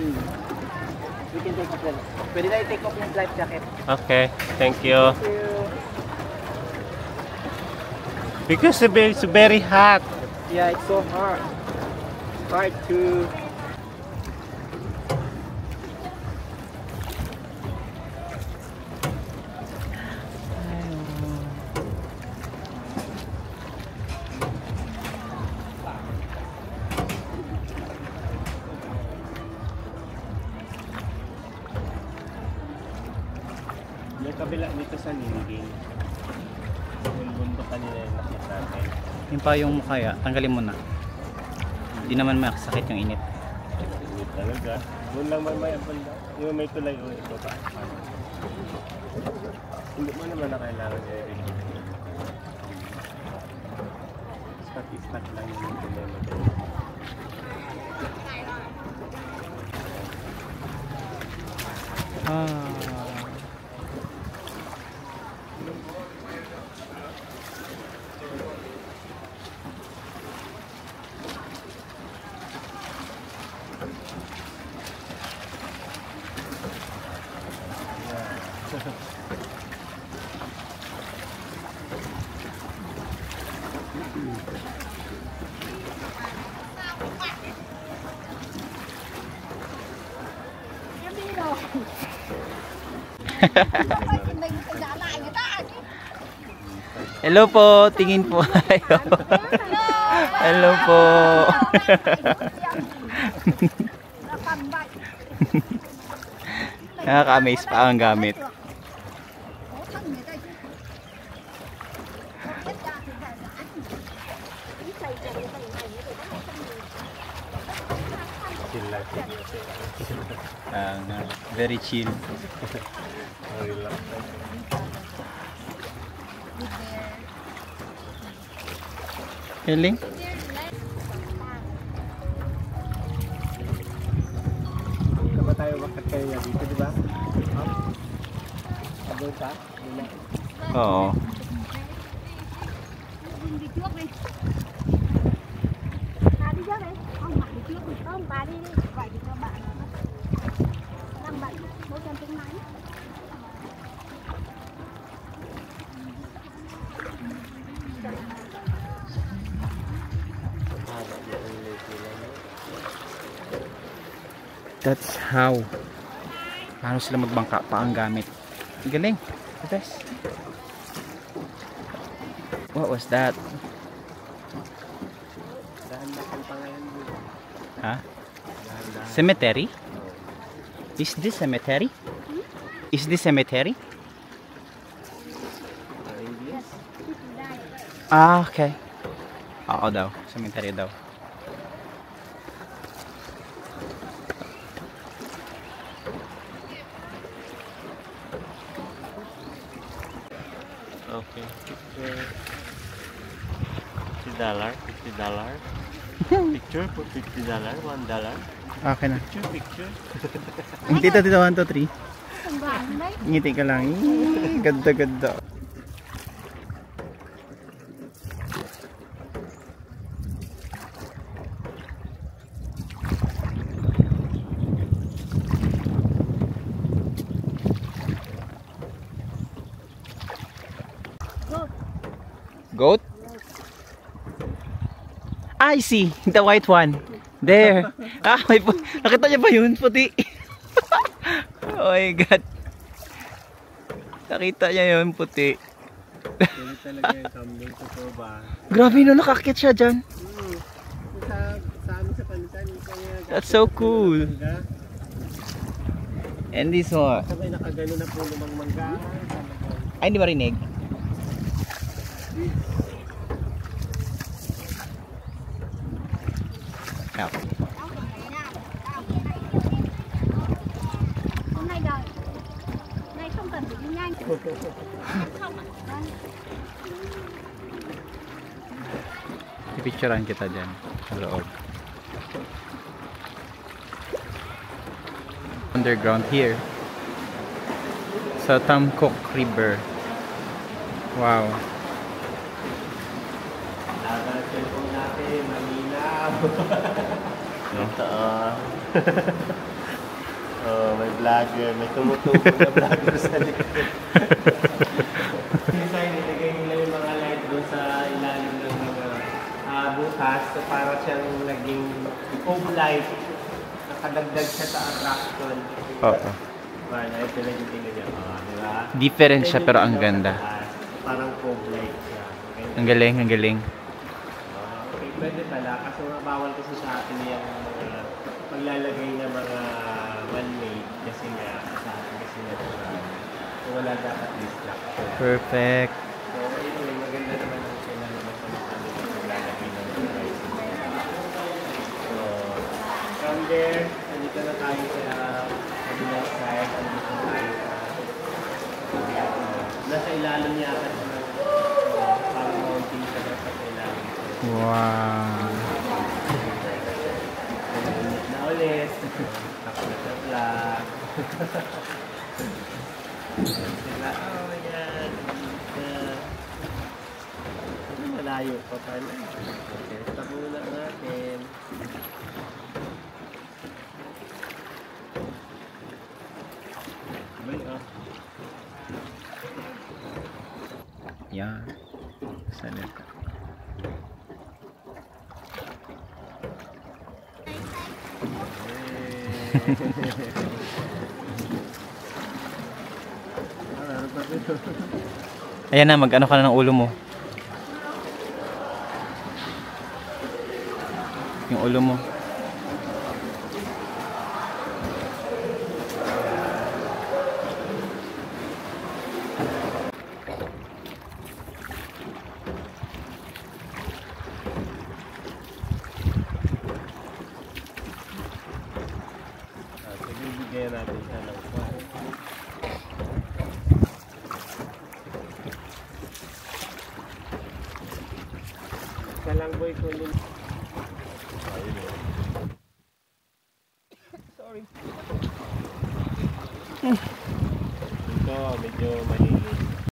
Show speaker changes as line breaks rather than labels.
We can take it well. Pwede na i-take off yung life jacket.
Okay, thank you.
Thank you.
Because it's very hot.
Yeah, it's so hard. Hard to...
May kabila dito sa Ningin. Yung bundok kanina yung nakita natin.
Yung pa yung mukha ya, tanggalin mo na. Hindi naman makasakit yung init.
Init talaga. Doon lang mamaya banda. Yung may tulay o ito pa. Hindi mo naman na kailangan i-ready. Start lang yung tulay mo doon.
Hello po, tingin po kayo. Hello po. Nakaka-amaze pa ang gamit. Very chill. Feeling?
Kama tayo makakaya dito, di ba? Abot pa?
Oo. That's how. Paano sila magbangka pa ang gamit. Galing. Yes. What was that? Huh? Cemetery? Is this cemetery? Is this cemetery? Ah, okay. Oo daw. Cemetery daw.
Okay. $50. Picture for $50. $1.
Okay na.
Picture.
Tita, 1, 2, 3. Ngiti ka lang. Ganda, ganda. Goat? I see the white one. There. Ah, nakita niya ba yun? Puti. Oh my god. Nakita niya yun, puti.
Yan talaga yung kambing ko ba?
Grabe no, nakakit siya dyan.
Sa amin sa panitan.
That's so cool. And this one.
Sabay nakagano na po lumang mangga.
Ay, hindi marinig. Yeah. Pipicturean kita dyan sa loob. Underground here sa Tamcook River. Wow.
Cellphone natin, malinaw. Oh, may vlogger. May tumutubo na vlogger sa likod. Minsan, nilagay nila yung mga light doon sa ilalim ng mga butas. So, para siyang naging cove light. Nakadagdag siya sa attraction.
Oo.
Para ito lang yung tingin niya. Diba?
Different siya pero ang ganda.
Parang cove light siya.
Ang galing, ang galing.
Okay, pwede pala. Kasi bawal kasi sa atin yung mga paglalagay ng mga man-made. Kasi nga, sa atin kasi nga wala dapat distraction.
Perfect.
So, anyway, maganda naman ang kailangan sa mga paglalagay ng mga rice. So, from there, nandito na tayo sa kabilang side. Nandito na tayo sa nasa ilalim niya at parang mountain siya nasa ilalim.
Wow.
Ulit na ulit. Tapos na vlog. Sila, oh my God. Malayo pa pala. Okay, stop muna natin.
Yan. Salita. Ayan na, mag-ano ka na ng ulo mo. Yung ulo mo.
So, bibigyan natin siya ng kwan. Isa lang boy kunin. Sorry. Ito, medyo mali.